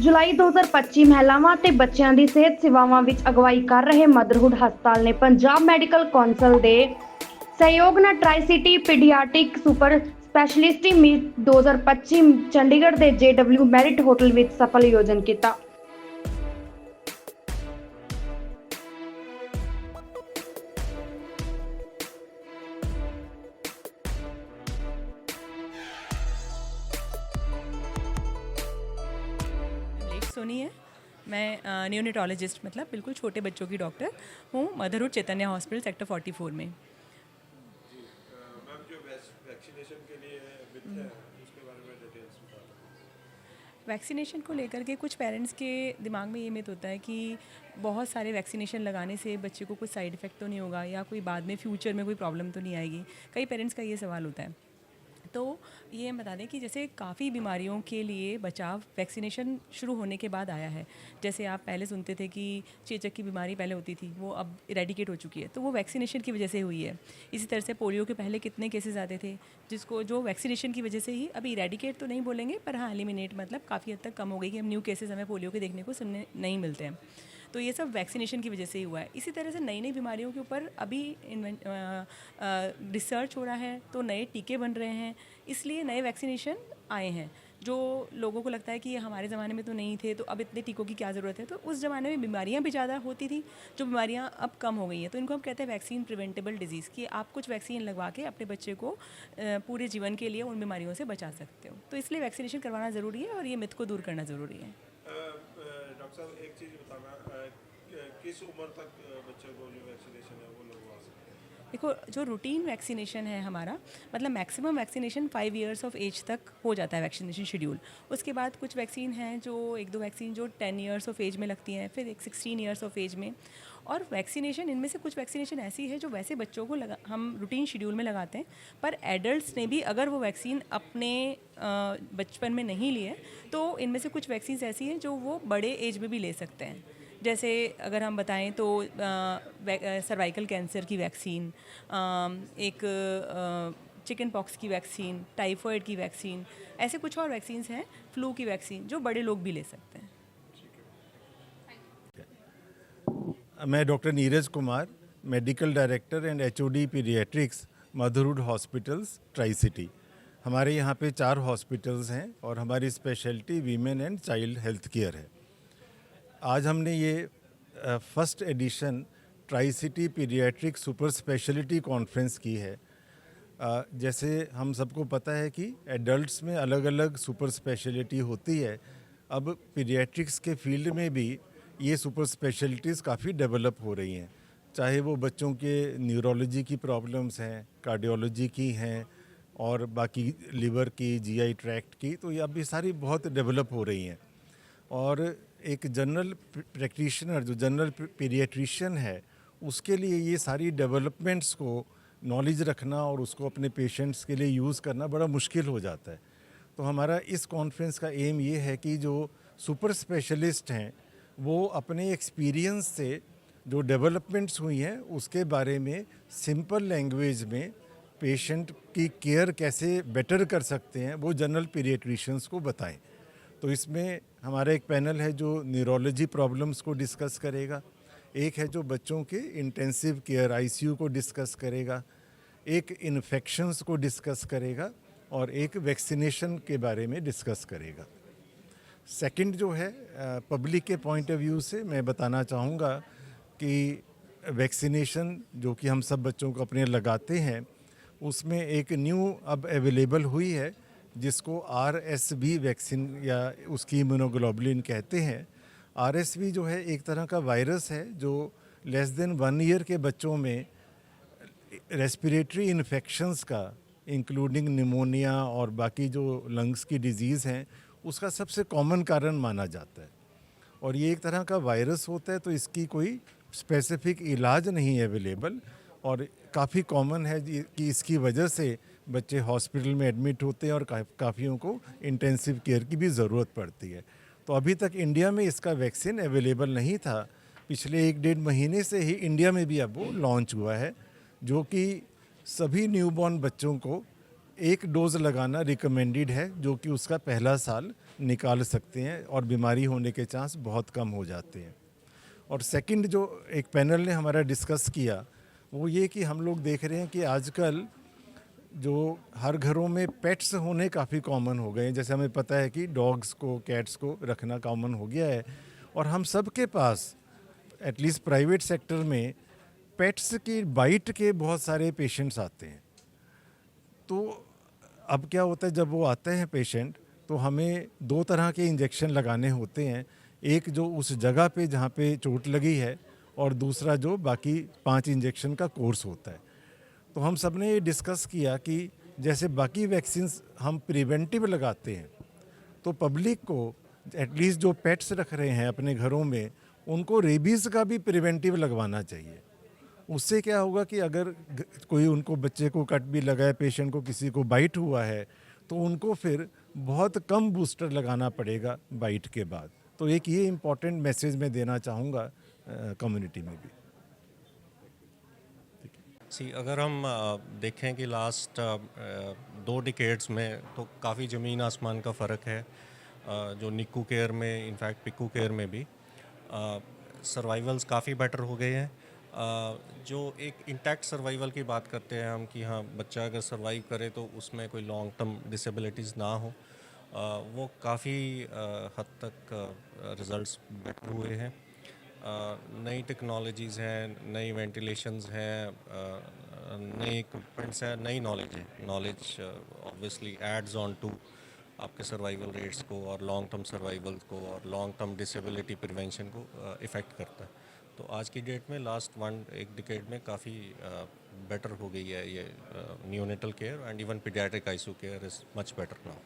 ਜੁਲਾਈ 2025 ਮਹਿਲਾਵਾਂ ਤੇ ਬੱਚਿਆਂ ਦੀ ਸਿਹਤ ਸੇਵਾਵਾਂ ਵਿੱਚ ਅਗਵਾਈ ਕਰ ਰਹੇ ਮਦਰਹੁੱਡ ਹਸਪਤਾਲ ਨੇ ਪੰਜਾਬ ਮੈਡੀਕਲ ਕੌਂਸਲ ਦੇ ਸਹਿਯੋਗ ਨਾਲ tri city pediatric super speciality meet 2025 Chandigarh ਦੇ JW ਮੈਰਿਟ ਹੋਟਲ ਵਿੱਚ ਸਫਲ ਆਯੋਜਨ ਕੀਤਾ। सोनी है। मैं न्यूनेटोलॉजिस्ट मतलब बिल्कुल छोटे बच्चों की डॉक्टर हूँ मदरहुड चैतन्य हॉस्पिटल सेक्टर 44 में। मैम जो वैक्सीनेशन के लिए मिथ है उसके बारे में डिटेल्स बता दो। वैक्सीनेशन को लेकर के कुछ पेरेंट्स के दिमाग में ये मिथ होता है कि बहुत सारे वैक्सीनेशन लगाने से बच्चे को कुछ साइड इफ़ेक्ट तो नहीं होगा या कोई बाद में फ्यूचर में कोई प्रॉब्लम तो नहीं आएगी। कई पेरेंट्स का ये सवाल होता है। तो ये हम बता दें कि जैसे काफ़ी बीमारियों के लिए बचाव वैक्सीनेशन शुरू होने के बाद आया है। जैसे आप पहले सुनते थे कि चेचक की बीमारी पहले होती थी, वो अब इरेडिकेट हो चुकी है, तो वो वैक्सीनेशन की वजह से हुई है। इसी तरह से पोलियो के पहले कितने केसेस आते थे जिसको जो वैक्सीनेशन की वजह से ही, अभी इरेडिकेट तो नहीं बोलेंगे पर हाँ एलिमिनेट मतलब काफ़ी हद तक कम हो गई कि हम न्यू केसेस हमें पोलियो के देखने को सुनने नहीं मिलते हैं। तो ये सब वैक्सीनेशन की वजह से ही हुआ है। इसी तरह से नई नई बीमारियों के ऊपर अभी रिसर्च हो रहा है, तो नए टीके बन रहे हैं, इसलिए नए वैक्सीनेशन आए हैं। जो लोगों को लगता है कि ये हमारे ज़माने में तो नहीं थे, तो अब इतने टीकों की क्या ज़रूरत है। तो उस ज़माने में बीमारियां भी ज़्यादा होती थी, जो बीमारियां अब कम हो गई हैं। तो इनको हम कहते हैं वैक्सीन प्रिवेंटेबल डिजीज़, कि आप कुछ वैक्सीन लगवा के अपने बच्चे को पूरे जीवन के लिए उन बीमारियों से बचा सकते हो। तो इसलिए वैक्सीनेशन करवाना ज़रूरी है और ये मिथ को दूर करना ज़रूरी है। डॉक्टर साहब एक चीज़ बताना, किस उम्र तक बच्चों को जो वैक्सीनेशन है वो लगवा सकते हैं? देखो, जो रूटीन वैक्सीनेशन है हमारा, मतलब maximum vaccination 5 years of age तक हो जाता है वैक्सीनेशन शेड्यूल। उसके बाद कुछ वैक्सीन हैं जो एक दो वैक्सीन जो 10 इयर्स ऑफ एज में लगती हैं, फिर एक 16 इयर्स ऑफ एज में। और वैक्सीनेशन, इनमें से कुछ वैक्सीनेशन ऐसी है जो वैसे बच्चों को हम रूटीन शेड्यूल में लगाते हैं, पर एडल्ट्स ने भी अगर वो वैक्सीन अपने बचपन में नहीं लिए तो इनमें से कुछ वैक्सीन ऐसी हैं जो वो बड़े एज में भी ले सकते हैं। जैसे अगर हम बताएं तो सर्वाइकल कैंसर की वैक्सीन, एक चिकन पॉक्स की वैक्सीन, टाइफॉइड की वैक्सीन, ऐसे कुछ और वैक्सीन्स हैं, फ्लू की वैक्सीन, जो बड़े लोग भी ले सकते हैं। मैं doctor Neeraj Kumar, medical director and HOD paediatrics motherhood hospitals tri city. हमारे यहाँ पे 4 हॉस्पिटल्स हैं और हमारी speciality women and child health care है। आज हमने ये first edition tri city paediatric super speciality conference की है। जैसे हम सबको पता है कि एडल्ट्स में अलग अलग सुपर स्पेशलिटी होती है, अब पीडियाट्रिक्स के फील्ड में भी ये सुपर स्पेशलिटीज़ काफ़ी डेवलप हो रही हैं। चाहे वो बच्चों के न्यूरोलॉजी की प्रॉब्लम्स हैं, कार्डियोलॉजी की हैं और बाकी लिवर की, GI ट्रैक्ट की, तो ये अभी सारी बहुत डेवलप हो रही हैं। और एक जनरल प्रैक्टिशनर जो जनरल पीडियाट्रिशियन है, उसके लिए ये सारी डेवलपमेंट्स को नॉलेज रखना और उसको अपने पेशेंट्स के लिए यूज़ करना बड़ा मुश्किल हो जाता है। तो हमारा इस कॉन्फ्रेंस का एम ये है कि जो सुपर स्पेशलिस्ट हैं वो अपने एक्सपीरियंस से जो डेवलपमेंट्स हुई हैं उसके बारे में सिंपल लैंग्वेज में पेशेंट की केयर कैसे बेटर कर सकते हैं वो जनरल पीडियाट्रिशियंस को बताएं। तो इसमें हमारा एक पैनल है जो न्यूरोलॉजी प्रॉब्लम्स को डिस्कस करेगा, एक है जो बच्चों के इंटेंसिव केयर ICU को डिस्कस करेगा, एक इन्फेक्शंस को डिस्कस करेगा और एक वैक्सीनेशन के बारे में डिस्कस करेगा। सेकंड जो है पब्लिक के पॉइंट ऑफ व्यू से मैं बताना चाहूँगा कि वैक्सीनेशन जो कि हम सब बच्चों को अपने लगाते हैं, उसमें एक न्यू अब अवेलेबल हुई है जिसको RSV वैक्सीन या उसकी इम्यूनोग्लोबुलिन कहते हैं। RSV जो है एक तरह का वायरस है जो लेस देन 1 ईयर के बच्चों में रेस्पिरेटरी इन्फेक्शंस का, इंक्लूडिंग निमोनिया और बाकी जो लंग्स की डिजीज़ हैं, उसका सबसे कॉमन कारण माना जाता है। और ये एक तरह का वायरस होता है, तो इसकी कोई स्पेसिफिक इलाज नहीं है अवेलेबल, और काफ़ी कॉमन है कि इसकी वजह से बच्चे हॉस्पिटल में एडमिट होते हैं और काफ़ियों को इंटेंसिव केयर की भी ज़रूरत पड़ती है। तो अभी तक इंडिया में इसका वैक्सीन अवेलेबल नहीं था, पिछले 1-1.5 महीने से ही इंडिया में भी अब वो लॉन्च हुआ है, जो कि सभी न्यूबॉर्न बच्चों को एक डोज लगाना रिकमेंडेड है, जो कि उसका पहला साल निकाल सकते हैं और बीमारी होने के चांस बहुत कम हो जाते हैं। और सेकंड जो एक पैनल ने हमारा डिस्कस किया वो ये कि हम लोग देख रहे हैं कि आजकल जो हर घरों में पेट्स होने काफ़ी कॉमन हो गए हैं। जैसे हमें पता है कि डॉग्स को, कैट्स को रखना कॉमन हो गया है, और हम सब के पास एटलीस्ट प्राइवेट सेक्टर में पेट्स की बाइट के बहुत सारे पेशेंट्स आते हैं। तो अब क्या होता है, जब वो आते हैं पेशेंट, तो हमें दो तरह के इंजेक्शन लगाने होते हैं। एक जो उस जगह पे जहाँ पे चोट लगी है, और दूसरा जो बाकी 5 इंजेक्शन का कोर्स होता है। तो हम सब ने ये डिस्कस किया कि जैसे बाकी वैक्सीन्स हम प्रिवेंटिव लगाते हैं, तो पब्लिक को एटलीस्ट जो पेट्स रख रहे हैं अपने घरों में, उनको रेबीज़ का भी प्रिवेंटिव लगवाना चाहिए। उससे क्या होगा कि अगर कोई उनको बच्चे को कट भी लगा है, पेशेंट को किसी को बाइट हुआ है, तो उनको फिर बहुत कम बूस्टर लगाना पड़ेगा बाइट के बाद। तो एक ये इम्पॉर्टेंट मैसेज मैं देना चाहूँगा कम्युनिटी में भी। अगर हम देखें कि लास्ट 2 डिकेड्स में तो काफ़ी ज़मीन आसमान का फ़र्क है। जो निक्कू केयर में, इनफैक्ट पिक्कू केयर में भी सर्वाइवल्स काफ़ी बेटर हो गए हैं। जो एक इंटैक्ट सर्वाइवल की बात करते हैं हम कि हाँ, बच्चा अगर सर्वाइव करे तो उसमें कोई लॉन्ग टर्म डिसेबिलिटीज़ ना हो, वो काफ़ी हद तक रिज़ल्ट्स बेटर हुए हैं। नई टेक्नोलॉजीज़ हैं, नई वेंटिलेशंस हैं, नए इक्विपमेंट्स हैं, नई नॉलेज है। Knowledge obviously adds on to आपके सर्वाइवल रेट्स को और लॉन्ग टर्म सर्वाइवल को और लॉन्ग टर्म डिसेबिलिटी प्रिवेंशन को इफ़ेक्ट करता है। तो आज की डेट में लास्ट 1 डिकेड में काफ़ी बेटर हो गई है ये neonatal care, and even paediatric ICU care is much better now.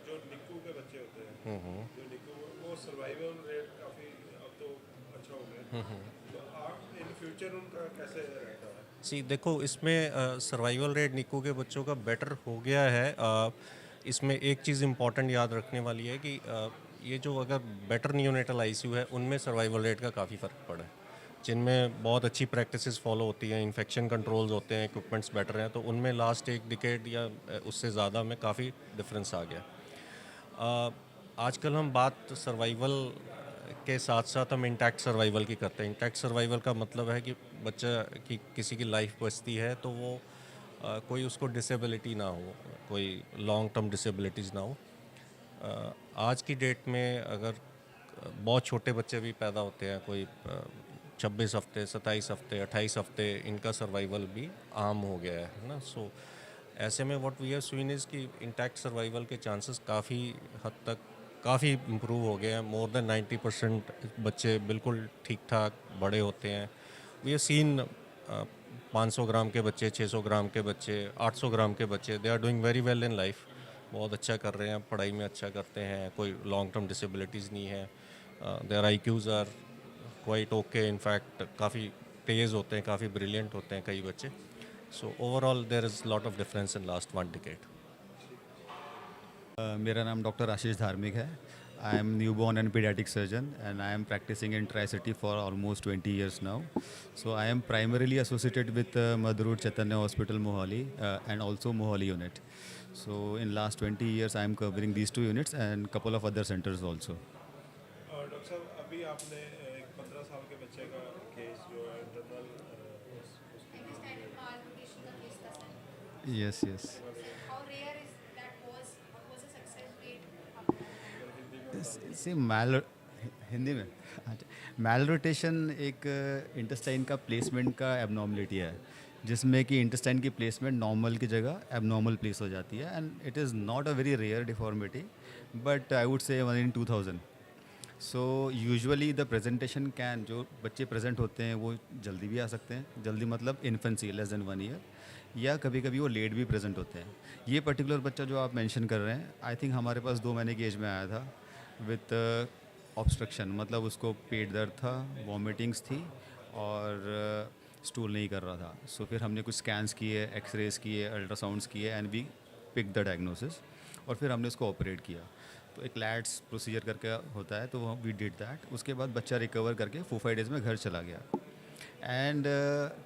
जो निक्कू के बच्चे होते हैं, जो निक्कू, वो सर्वाइवल रेट काफ़ी अब तो अच्छा हो गया, तो आप इन फ्यूचर उनका कैसे रहता है? देखो, इसमें सर्वाइवल रेट निक्कू के बच्चों का बेटर हो गया है। इसमें एक चीज़ इम्पॉर्टेंट याद रखने वाली है कि ये जो अगर बेटर न्यूनेटल आईसीयू है, उनमें सर्वाइवल रेट का काफ़ी फ़र्क पड़ा है। जिनमें बहुत अच्छी प्रैक्टिसेस फॉलो होती हैं, इन्फेक्शन कंट्रोल्स होते हैं, इक्विपमेंट्स बेटर हैं, तो उनमें लास्ट 1 डिकेड या उससे ज़्यादा में काफ़ी डिफरेंस आ गया। आजकल हम बात सर्वाइवल के साथ साथ हम इंटैक्ट सर्वाइवल की करते हैं। इंटैक्ट सर्वाइवल का मतलब है कि बच्चा की किसी की लाइफ बचती है तो वो कोई उसको डिसेबिलिटी ना हो, कोई लॉन्ग टर्म डिसेबिलिटीज़ ना हो। आज की डेट में अगर बहुत छोटे बच्चे भी पैदा होते हैं, कोई 26 हफ्ते, 27 हफ्ते, 28 हफ्ते, इनका सर्वाइवल भी आम हो गया है ना। सो ऐसे में what we have seen is कि इंटैक्ट सर्वाइवल के चांसेस काफ़ी हद तक काफ़ी इम्प्रूव हो गए हैं। मोर देन 90% बच्चे बिल्कुल ठीक ठाक बड़े होते हैं। वी हैव सीन 500 ग्राम के बच्चे, 600 ग्राम के बच्चे, 800 ग्राम के बच्चे, they are doing very well in life, बहुत अच्छा कर रहे हैं, पढ़ाई में अच्छा करते हैं, कोई लॉन्ग टर्म डिसेबिलिटीज़ नहीं है। Their IQs are quite okay, in fact काफ़ी तेज़ होते हैं, काफ़ी ब्रिलियंट होते हैं कई बच्चे। So overall there is lot of difference in last 1 decade. मेरा नाम डॉक्टर आशीष धार्मिक है। I am newborn and pediatric surgeon and I am practising in tri city for almost 20 years now. So I am primarily associated with Motherhood Chaitanya Hospital Mohali and also Mohali unit. So in last 20 years I am covering these 2 units and couple of other centers also. और doctor साहब, अभी आपने एक 15 साल के बच्चे का case जो है internal Yes, yes. How rare is that was a success rate? See, Hindi में मैल रोटेशन एक इंटेस्टाइन का प्लेसमेंट का एबनॉर्मलिटी है, जिसमें कि इंटेस्टाइन की प्लेसमेंट नॉर्मल की जगह एबनॉर्मल प्लेस हो जाती है, and it is not a very rare deformity, but I would say 1 in 2000. So usually the presentation can, जो बच्चे प्रेजेंट होते हैं वो जल्दी भी आ सकते हैं, जल्दी मतलब इन्फेंसी लेस देन 1 year, या कभी कभी वो लेट भी प्रेजेंट होते हैं। ये पर्टिकुलर बच्चा जो आप मेंशन कर रहे हैं, आई थिंक हमारे पास 2 महीने की एज में आया था विथ ऑब्स्ट्रक्शन, मतलब उसको पेट दर्द था, वॉमिटिंग्स थी और स्टूल नहीं कर रहा था। सो फिर हमने कुछ स्कैन्स किए, एक्सरेज किए, अल्ट्रासाउंड्स किए, and we pick the diagnosis, और फिर हमने उसको ऑपरेट किया। तो एक लैट्स प्रोसीजर करके होता है, तो वी डिड दैट। उसके बाद बच्चा रिकवर करके 4-5 days में घर चला गया। And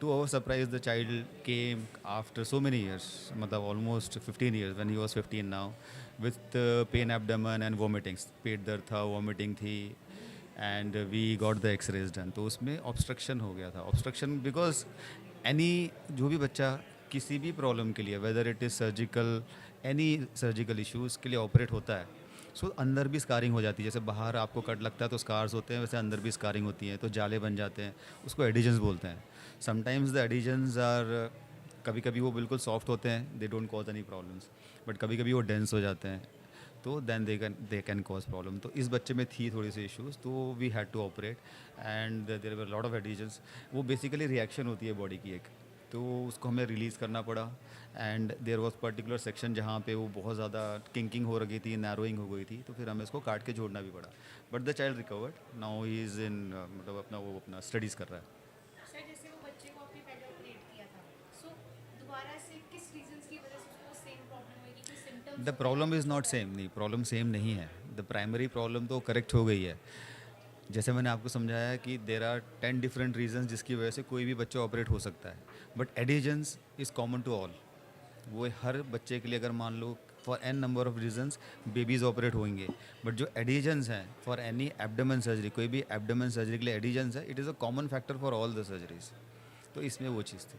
to our surprise, the child came after so many years, मतलब almost 15 years, when he was 15 now, with pain abdomen and vomiting. पेट दर्द था, vomiting थी, and we got the x-rays done. तो उसमें obstruction हो गया था. Obstruction because any जो भी बच्चा किसी भी प्रॉब्लम के लिए, whether it is surgical, any surgical issues के लिए ऑपरेट होता है, सो अंदर भी स्कारिंग हो जाती है. जैसे बाहर आपको कट लगता है तो स्कार्स होते हैं, वैसे अंदर भी स्कारिंग होती है, तो जाले बन जाते हैं. उसको एडिजन्स बोलते हैं. समटाइम्स द एडिजन्स आर, कभी कभी वो बिल्कुल सॉफ्ट होते हैं, they don't cause any problems, but कभी कभी वो डेंस हो जाते हैं, तो then they can cause problem. तो इस बच्चे में थी थोड़ी सी इश्यूज़, तो we had to operate and there were lot of adhesions. वो बेसिकली रिएक्शन होती है बॉडी की एक, तो उसको हमें रिलीज़ करना पड़ा. And there was particular section जहाँ पे वो बहुत ज़्यादा किंकिंग हो रही थी, नैरोइंग हो गई थी, तो फिर हमें इसको काट के जोड़ना भी पड़ा. But the child recovered, now he is in, मतलब अपना स्टडीज़ कर रहा है. सर जैसे वो बच्चे को आपने पहले ऑपरेट किया था, सो दोबारा से किस रीजंस की वजह से उसको सेम प्रॉब्लम हुई, कोई symptoms? The problem is not same. नहीं, प्रॉब्लम सेम नहीं है. द प्राइमरी प्रॉब्लम तो करेक्ट हो गई है. जैसे मैंने आपको समझाया कि देर आर 10 डिफरेंट रीजंस जिसकी वजह से कोई भी बच्चा ऑपरेट हो सकता है, but adhesions is common to all. वो हर बच्चे के लिए अगर मान लो for an number of reasons babies operate होंगे, बट जो एडिजन्स हैं फॉर एनी एब्डोमेन सर्जरी, कोई भी एब्डोमेन सर्जरी के लिए एडिजन्स है, it is a common factor for all the surgeries. तो इसमें वो चीज़ थी.